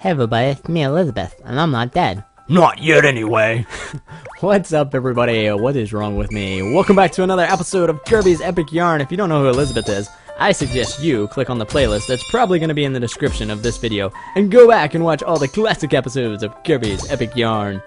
Hey everybody, it's me Elizabeth, and I'm not dead. Not yet anyway. What's up everybody, what is wrong with me? Welcome back to another episode of Kirby's Epic Yarn. If you don't know who Elizabeth is, I suggest you click on the playlist that's probably going to be in the description of this video, and go back and watch all the classic episodes of Kirby's Epic Yarn.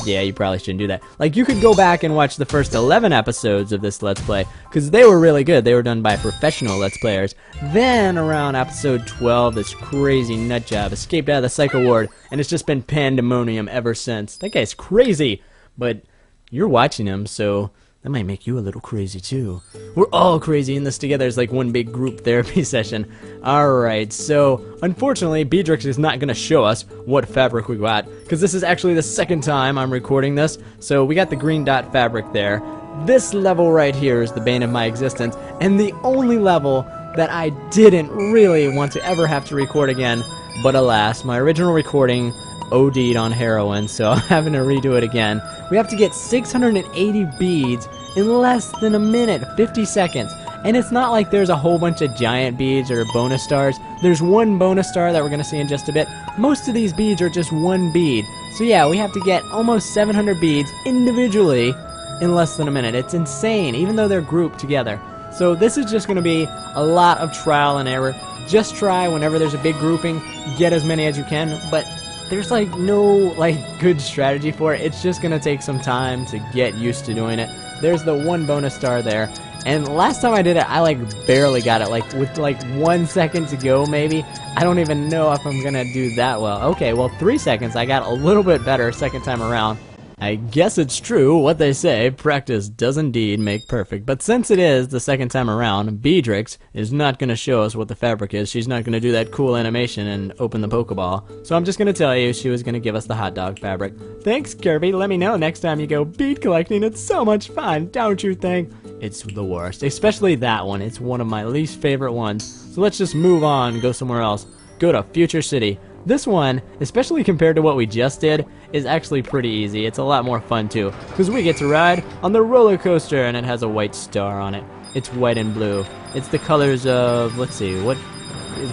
Yeah, you probably shouldn't do that. Like, you could go back and watch the first 11 episodes of this Let's Play, because they were really good. They were done by professional Let's Players. Then, around episode 12, this crazy nutjob escaped out of the Psycho Ward, and it's just been pandemonium ever since. That guy's crazy, but you're watching him, so that might make you a little crazy too. We're all crazy in this together. It's like one big group therapy session. Alright, so unfortunately Beadrix is not going to show us what fabric we got, because this is actually the second time I'm recording this. So we got the green dot fabric there. This level right here is the bane of my existence, and the only level that I didn't really want to ever have to record again. But alas, my original recording OD'd on heroin, so I'm having to redo it again. We have to get 680 beads in less than a minute, 50 seconds. And it's not like there's a whole bunch of giant beads or bonus stars. There's one bonus star that we're going to see in just a bit. Most of these beads are just one bead. So yeah, we have to get almost 700 beads individually in less than a minute. It's insane, even though they're grouped together. So this is just going to be a lot of trial and error. Just try whenever there's a big grouping, get as many as you can, but there's like no good strategy for it. It's just gonna take some time to get used to doing it. There's the one bonus star there, and last time I did it I barely got it, with 1 second to go maybe. I don't even know if I'm gonna do that well. Okay, well 3 seconds, I got a little bit better second time around. I guess it's true what they say, practice does indeed make perfect. But since it is the second time around, Beadrix is not going to show us what the fabric is. She's not going to do that cool animation and open the Pokeball. So I'm just going to tell you she was going to give us the hot dog fabric. Thanks, Kirby. Let me know next time you go bead collecting. It's so much fun, don't you think? It's the worst, especially that one. It's one of my least favorite ones. So let's just move on and go somewhere else. Go to Future City. This one, especially compared to what we just did, is actually pretty easy. It's a lot more fun too, because we get to ride on the roller coaster, and it has a white star on it. It's white and blue. It's the colors of, let's see, what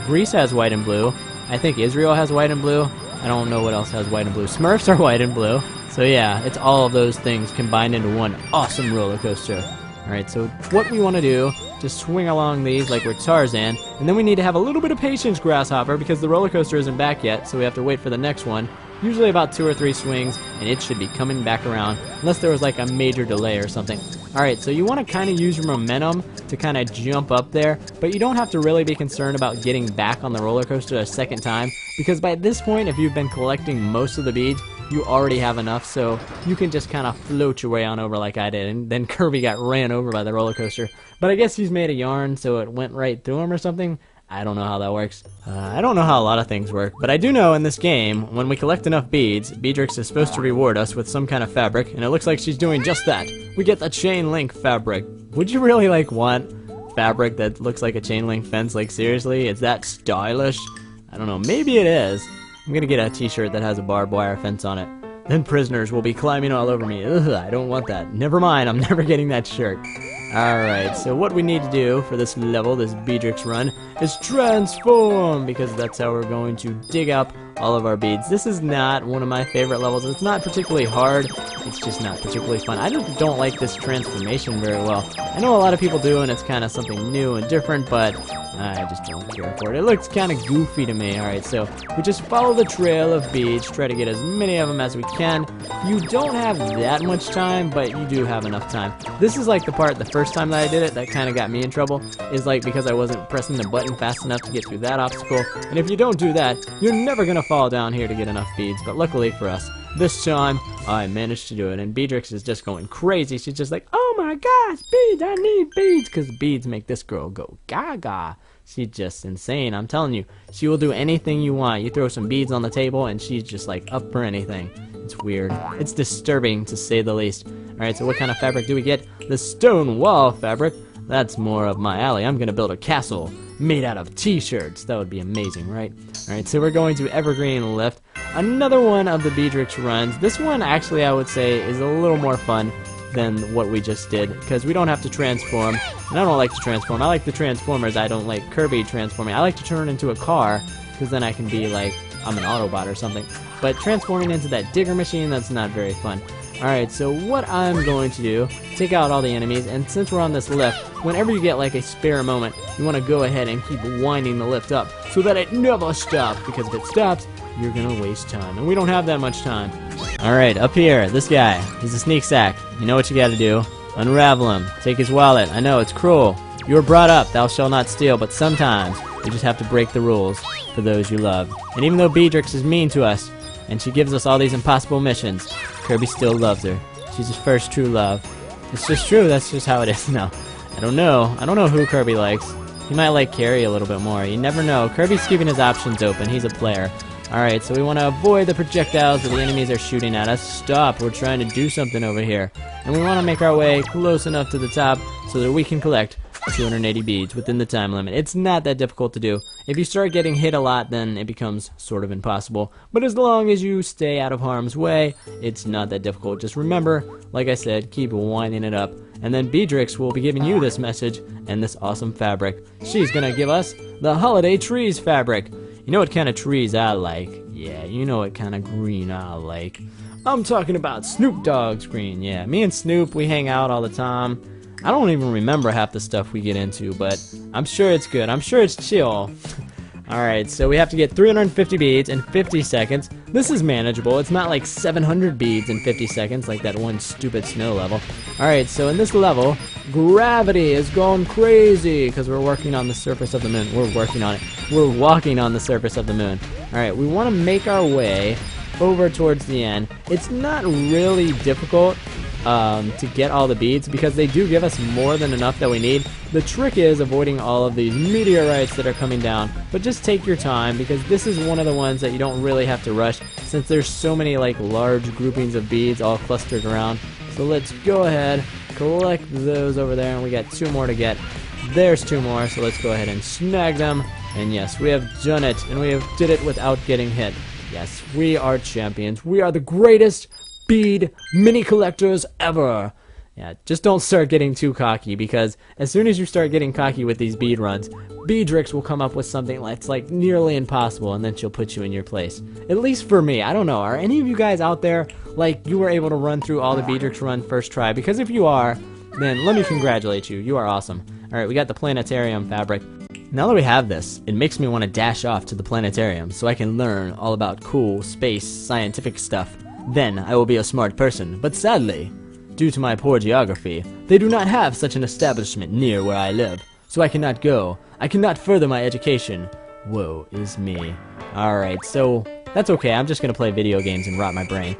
Greece has white and blue. I think Israel has white and blue. I don't know what else has white and blue. Smurfs are white and blue. So yeah, it's all of those things combined into one awesome roller coaster. Alright, so what we want to do, just swing along these like we're Tarzan, and then we need to have a little bit of patience, Grasshopper, because the roller coaster isn't back yet, so we have to wait for the next one. Usually about 2 or 3 swings, and it should be coming back around, unless there was a major delay or something. Alright, so you want to kind of use your momentum to kind of jump up there, but you don't have to really be concerned about getting back on the roller coaster a second time, because by this point, if you've been collecting most of the beads, you already have enough, so you can just kind of float your way on over like I did, and then Kirby got ran over by the roller coaster. But I guess he's made a yarn, so it went right through him or something. I don't know how that works. I don't know how a lot of things work, but I do know in this game, when we collect enough beads, Beadrix is supposed to reward us with some kind of fabric, and it looks like she's doing just that. We get the chain link fabric. Would you really want fabric that looks like a chain link fence? Seriously? Is that stylish? I don't know, maybe it is. I'm gonna get a t-shirt that has a barbed wire fence on it. Then prisoners will be climbing all over me. Ugh, I don't want that. Never mind, I'm never getting that shirt. Alright, so what we need to do for this level, this Beadrix run, is transform, because that's how we're going to dig up all of our beads. This is not one of my favorite levels. It's not particularly hard, it's just not particularly fun. I just don't like this transformation very well. I know a lot of people do, and it's kind of something new and different, but I just don't care for it. It looks kind of goofy to me. Alright, so we just follow the trail of beads, try to get as many of them as we can. You don't have that much time, but you do have enough time. This is the part, the first time that I did it, that kind of got me in trouble, is because I wasn't pressing the button fast enough to get through that obstacle. And if you don't do that, you're never going to fall down here to get enough beads. But luckily for us, this time, I managed to do it. And Beadrix is just going crazy. She's just like, oh my gosh, beads, I need beads, because beads make this girl go gaga. She's just insane. I'm telling you, she will do anything you want. You throw some beads on the table, and she's just up for anything. It's weird. It's disturbing, to say the least. Alright, so what kind of fabric do we get? The stone wall fabric. That's more of my alley. I'm gonna build a castle made out of t-shirts. That would be amazing, right? Alright, so we're going to Evergreen Lift. Another one of the Beadrix runs. This one, actually, I would say, is a little more fun than what we just did, because we don't have to transform, and I don't like to transform. I like the Transformers. I don't like Kirby transforming. I like to turn into a car, because then I can be I'm an Autobot or something. But transforming into that digger machine, that's not very fun. Alright, so what I'm going to do, take out all the enemies, and since we're on this lift, whenever you get like a spare moment, you want to go ahead and keep winding the lift up so that it never stops, because if it stops, you're gonna waste time, and we don't have that much time. Alright, up here, this guy, he's a sneak sack. You know what you gotta do. Unravel him, take his wallet. I know, it's cruel. You were brought up, thou shalt not steal, but sometimes you just have to break the rules for those you love. And even though Beadrix is mean to us, and she gives us all these impossible missions, Kirby still loves her. She's his first true love. It's just true, that's just how it is. No, I don't know who Kirby likes. He might like Carrie a little bit more. You never know. Kirby's keeping his options open. He's a player. Alright, so we want to avoid the projectiles that the enemies are shooting at us. Stop, we're trying to do something over here. And we want to make our way close enough to the top so that we can collect 280 beads within the time limit. It's not that difficult to do. If you start getting hit a lot, then it becomes sort of impossible. But as long as you stay out of harm's way, it's not that difficult. Just remember, like I said, keep winding it up. And then Beadrix will be giving you this message and this awesome fabric. She's gonna give us the Holiday Trees fabric. You know what kind of trees I like? Yeah, you know what kind of green I like. I'm talking about Snoop Dogg's green. Yeah, me and Snoop, we hang out all the time. I don't even remember half the stuff we get into, but I'm sure it's good. I'm sure it's chill. Alright, so we have to get 350 beads in 50 seconds. This is manageable. It's not like 700 beads in 50 seconds like that one stupid snow level. Alright, so in this level, gravity is going crazy because we're working on the surface of the moon. We're working on it. We're walking on the surface of the moon. Alright, we want to make our way over towards the end. It's not really difficult to get all the beads because they do give us more than enough that we need. The trick is avoiding all of these meteorites that are coming down, but just take your time because this is one of the ones that you don't really have to rush since there's so many like large groupings of beads all clustered around. So let's go ahead, collect those over there, and we got 2 more to get. There's 2 more, so let's go ahead and snag them. And yes, we have done it, and we have did it without getting hit. Yes, we are champions. We are the greatest bead mini collectors ever. Yeah, just don't start getting too cocky because as soon as you start getting cocky with these bead runs, Beadrix will come up with something that's like nearly impossible and then she'll put you in your place. At least for me. I don't know. Are any of you guys out there like you were able to run through all the Beadrix run first try? Because if you are, then let me congratulate you. You are awesome. Alright, we got the planetarium fabric. Now that we have this, it makes me want to dash off to the planetarium so I can learn all about cool space scientific stuff. Then I will be a smart person, but sadly, due to my poor geography, they do not have such an establishment near where I live, so I cannot go. I cannot further my education. Woe is me. Alright, so that's okay. I'm just going to play video games and rot my brain.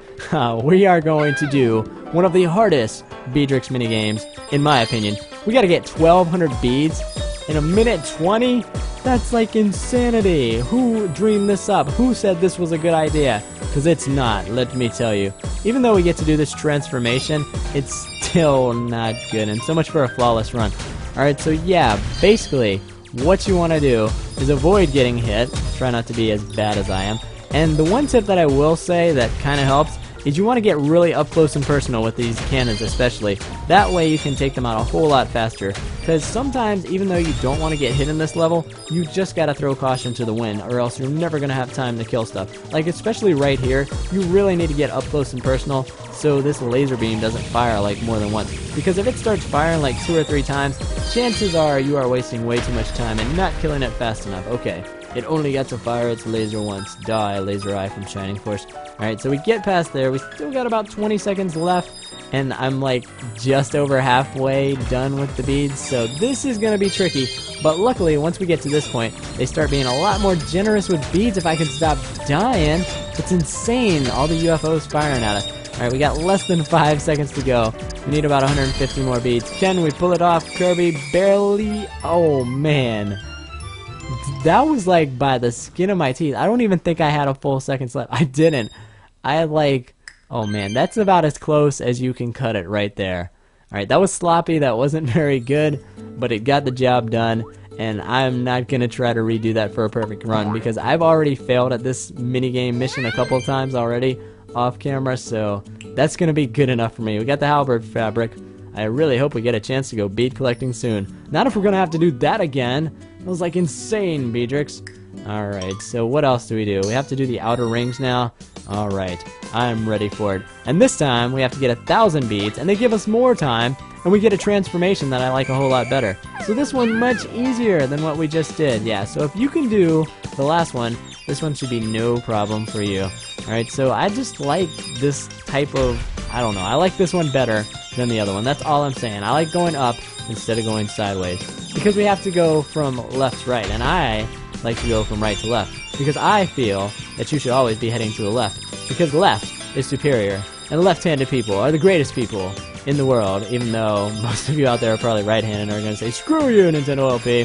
We are going to do one of the hardest Beadrix minigames, in my opinion. We got to get 1,200 beads in a minute 20? That's like insanity. Who dreamed this up? Who said this was a good idea? Because it's not, let me tell you. Even though we get to do this transformation, it's still not good. And so much for a flawless run. Alright, so yeah, basically, what you want to do is avoid getting hit. Try not to be as bad as I am. And the one tip that I will say that kind of helps is you want to get really up close and personal with these cannons especially. That way you can take them out a whole lot faster. Because sometimes, even though you don't want to get hit in this level, you just gotta throw caution to the wind, or else you're never gonna have time to kill stuff. Like, especially right here, you really need to get up close and personal so this laser beam doesn't fire like more than once. Because if it starts firing like 2 or 3 times, chances are you are wasting way too much time and not killing it fast enough. Okay, it only got to fire its laser once. Die, laser eye from Shining Force. Alright, so we get past there. We still got about 20 seconds left. And I'm like just over halfway done with the beads, so this is going to be tricky. But luckily, once we get to this point, they start being a lot more generous with beads if I can stop dying. It's insane, all the UFOs firing at us. Alright, we got less than 5 seconds to go. We need about 150 more beads. Can we pull it off? Kirby barely. Oh man. That was like by the skin of my teeth. I don't even think I had a full second left. I didn't. I had like... Oh man, that's about as close as you can cut it right there. Alright, that was sloppy, that wasn't very good, but it got the job done, and I'm not going to try to redo that for a perfect run, because I've already failed at this minigame mission a couple of times already off camera, so that's going to be good enough for me. We got the halberd fabric. I really hope we get a chance to go bead collecting soon. Not if we're going to have to do that again. It was like insane, Beadrix. Alright, so what else do? We have to do the outer rings now. Alright, I'm ready for it. And this time, we have to get 1,000 beads, and they give us more time, and we get a transformation that I like a whole lot better. So this one's much easier than what we just did. Yeah, so if you can do the last one, this one should be no problem for you. Alright, so I just like this type of, I don't know, I like this one better than the other one. That's all I'm saying. I like going up instead of going sideways. Because we have to go from left to right, and I like to go from right to left. Because I feel that you should always be heading to the left. Because left is superior, and left-handed people are the greatest people in the world, even though most of you out there are probably right-handed and are going to say, screw you, NintendoLP.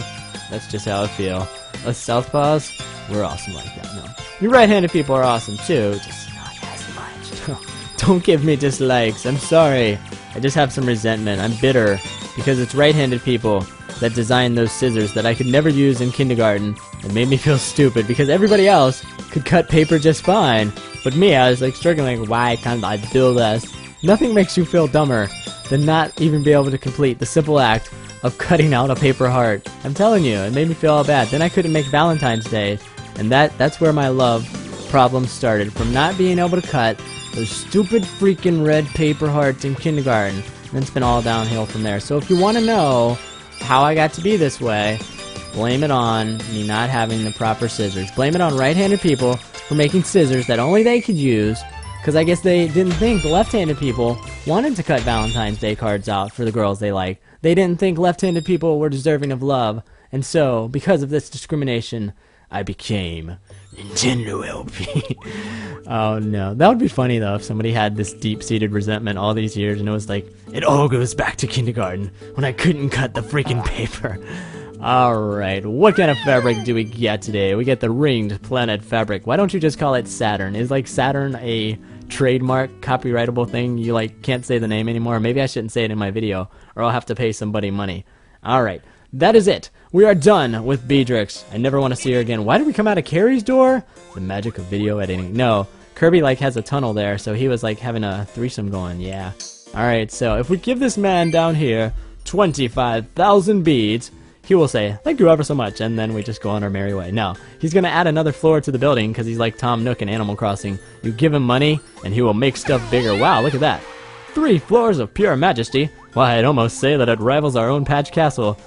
That's just how I feel. Us southpaws, we're awesome like that. No, you right-handed people are awesome too, just not as much. Don't give me dislikes, I'm sorry. I just have some resentment. I'm bitter because it's right-handed people that designed those scissors that I could never use in kindergarten. It made me feel stupid because everybody else could cut paper just fine. But me, I was like struggling, like, why can't I do this? Nothing makes you feel dumber than not even be able to complete the simple act of cutting out a paper heart. I'm telling you, it made me feel all bad. Then I couldn't make Valentine's Day, and that's where my love problem started, from not being able to cut those stupid freaking red paper hearts in kindergarten. And then it's been all downhill from there. So if you want to know how I got to be this way, blame it on me not having the proper scissors. Blame it on right-handed people for making scissors that only they could use, because I guess they didn't think the left-handed people wanted to cut Valentine's Day cards out for the girls they like. They didn't think left-handed people were deserving of love, and so, because of this discrimination, I became NintendoLP. Oh no, that would be funny though if somebody had this deep-seated resentment all these years and it was like, it all goes back to kindergarten when I couldn't cut the freaking paper. Alright, what kind of fabric do we get today? We get the ringed planet fabric. Why don't you just call it Saturn? Is like Saturn a trademark, copyrightable thing? You like can't say the name anymore? Maybe I shouldn't say it in my video, or I'll have to pay somebody money. Alright, that is it. We are done with Beadrix. I never want to see her again. Why did we come out of Carrie's door? The magic of video editing. No, Kirby like has a tunnel there, so he was like having a threesome going, yeah. Alright, so if we give this man down here 25,000 beads, he will say, thank you ever so much, and then we just go on our merry way. No, he's going to add another floor to the building because he's like Tom Nook in Animal Crossing. You give him money, and he will make stuff bigger. Wow, look at that. 3 floors of pure majesty. Why, I'd almost say that it rivals our own Patch Castle.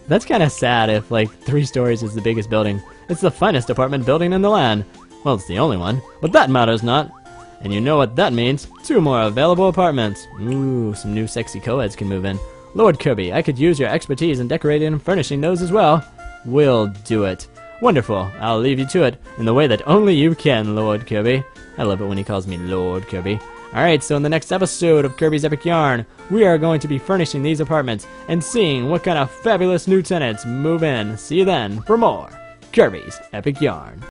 That's kind of sad if, like, 3 stories is the biggest building. It's the finest apartment building in the land. Well, it's the only one, but that matters not. And you know what that means. 2 more available apartments. Ooh, some new sexy co-eds can move in. Lord Kirby, I could use your expertise in decorating and furnishing those as well. We'll do it. Wonderful. I'll leave you to it in the way that only you can, Lord Kirby. I love it when he calls me Lord Kirby. Alright, so in the next episode of Kirby's Epic Yarn, we are going to be furnishing these apartments and seeing what kind of fabulous new tenants move in. See you then for more Kirby's Epic Yarn.